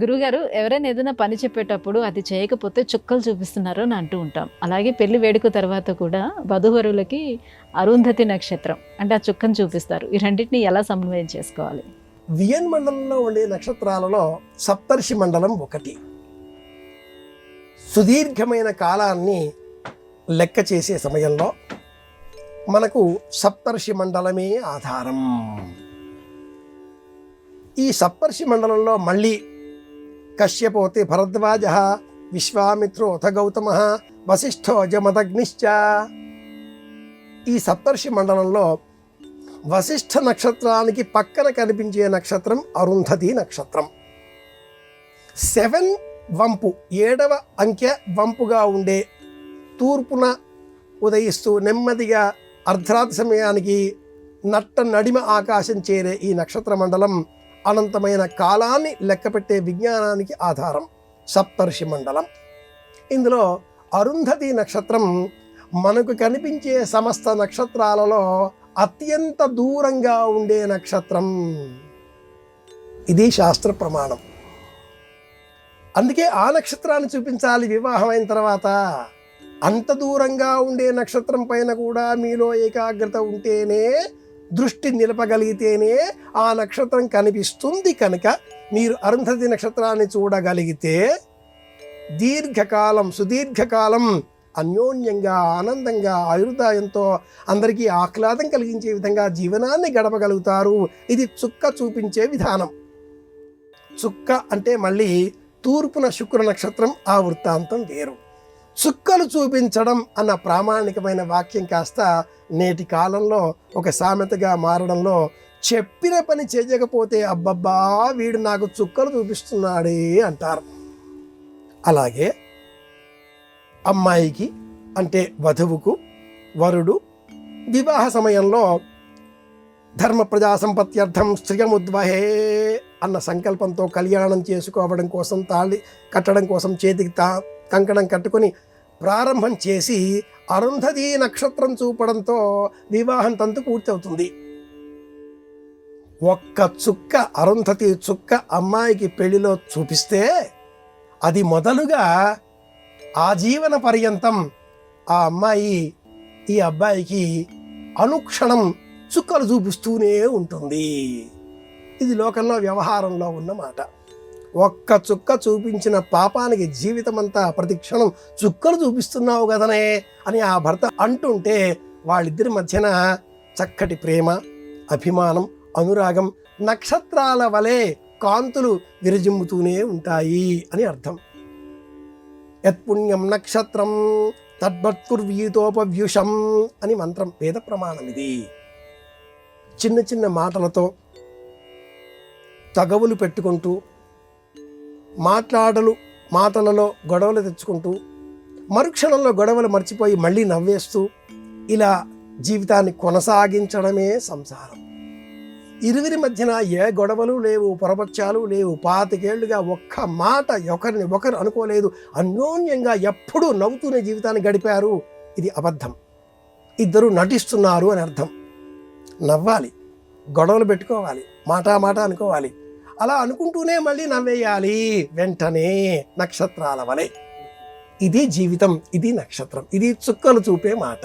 గురుగారు, ఎవరైనా ఏదైనా పని చెప్పేటప్పుడు అది చేయకపోతే చుక్కలు చూపిస్తున్నారు అని అంటూ ఉంటాం. అలాగే పెళ్లి వేడుక తర్వాత కూడా వధూవరులకి అరుంధతి నక్షత్రం అంటే ఆ చుక్కను చూపిస్తారు. ఈ రెండింటిని ఎలా సమన్వయం చేసుకోవాలి? వియన్ మండలంలో ఉండే నక్షత్రాలలో సప్తర్షి మండలం ఒకటి. సుదీర్ఘమైన కాలాన్ని లెక్క చేసే సమయంలో మనకు సప్తర్షి మండలమే ఆధారం. ఈ సప్తర్షి మండలంలో మళ్ళీ కశ్యపోతే భరద్వాజ, విశ్వామిత్రోథ గౌతమ, వశిష్ఠో జమదగ్నిశ్చ. ఈ సప్తర్షి మండలంలో వశిష్ఠ నక్షత్రానికి పక్కన కనిపించే నక్షత్రం అరుంధతి నక్షత్రం. 7 వంపు 7వ అంకె వంపుగా ఉండే తూర్పున ఉదయిస్తూ నెమ్మదిగా అర్ధరాత్రి సమయానికి నట్ట నడిమ ఆకాశం చేరే ఈ నక్షత్ర మండలం అనంతమైన కాలాన్ని లెక్కపెట్టే విజ్ఞానానికి ఆధారం. సప్తర్షి మండలం. ఇందులో అరుంధతి నక్షత్రం మనకు కనిపించే సమస్త నక్షత్రాలలో అత్యంత దూరంగా ఉండే నక్షత్రం. ఇది శాస్త్ర ప్రమాణం. అందుకే ఆ నక్షత్రాన్ని చూపించాలి వివాహం అయిన తర్వాత. అంత దూరంగా ఉండే నక్షత్రం పైన కూడా మీలో ఏకాగ్రత ఉంటేనే, దృష్టి నిలపగలిగితేనే ఆ నక్షత్రం కనిపిస్తుంది. కనుక మీరు అరుంధతి నక్షత్రాన్ని చూడగలిగితే దీర్ఘకాలం, సుదీర్ఘకాలం అన్యోన్యంగా, ఆనందంగా, ఆయుర్దాయంతో అందరికీ ఆహ్లాదం కలిగించే విధంగా జీవనాన్ని గడపగలుగుతారు. ఇది చుక్క చూపించే విధానం. చుక్క అంటే మళ్ళీ తూర్పున శుక్ర నక్షత్రం, ఆ వృత్తాంతం వేరు. చుక్కలు చూపించడం అన్న ప్రామాణికమైన వాక్యం కాస్త నేటి కాలంలో ఒక సామెతగా మారడంలో, చెప్పిన పని చేయకపోతే అబ్బబ్బా వీడు నాకు చుక్కలు చూపిస్తున్నాడే అంటారు. అలాగే అమ్మాయికి అంటే వధువుకు వరుడు వివాహ సమయంలో ధర్మ ప్రజా సంపత్త్యర్థం శ్రియముద్వహే అన్న సంకల్పంతో కళ్యాణం చేసుకోవడం కోసం, తాళి కట్టడం కోసం చేతికి కంకణం కట్టుకొని ప్రారంభం చేసి అరుంధతి నక్షత్రం చూపడంతో వివాహం తంతు పూర్తవుతుంది. ఒక్క చుక్క అరుంధతి చుక్క అమ్మాయికి పెళ్లిలో చూపిస్తే అది మొదలుగా ఆజీవన పర్యంతం ఆ అమ్మాయి ఈ అబ్బాయికి అనుక్షణం చుక్కలు చూపిస్తూనే ఉంటుంది. ఇది లోకంలో వ్యవహారంలో ఉన్న మాట. ఒక్క చుక్క చూపించిన పాపానికి జీవితమంతా ప్రతిక్షణం చుక్కలు చూపిస్తున్నావు కదనే అని ఆ భర్త అంటుంటే వాళ్ళిద్దరి మధ్యన చక్కటి ప్రేమ, అభిమానం, అనురాగం నక్షత్రాల వలె కాంతులు విరజిమ్ముతూనే ఉంటాయి అని అర్థం. యత్పుణ్యం నక్షత్రం తద్వత్కుర్వీతోపవ్యుషం అని మంత్రం, వేద ప్రమాణం ఇది. చిన్న చిన్న తగవులు పెట్టుకుంటూ, మాటలలో గొడవలు తెచ్చుకుంటూ, మరుక్షణంలో గొడవలు మర్చిపోయి మళ్ళీ నవ్వేస్తూ ఇలా జీవితాన్ని కొనసాగించడమే సంసారం. ఇరువురి మధ్యన ఏ గొడవలు లేవు, పొరపక్షాలు లేవు. 25 ఏళ్లుగా ఒక్క మాట ఒకరిని ఒకరు అనుకోలేదు. అన్యోన్యంగా ఎప్పుడూ నవ్వుతూనే జీవితాన్ని గడిపారు. ఇది అబద్ధం. ఇద్దరు నటిస్తున్నారు అని అర్థం. నవ్వాలి, గొడవలు పెట్టుకోవాలి, మాట అనుకోవాలి. అలా అనుకుంటూనే మళ్ళీ నవ్వేయాలి వెంటనే, నక్షత్రాల వలె. ఇది జీవితం, ఇది నక్షత్రం, ఇది చుక్కలు చూపే మాట.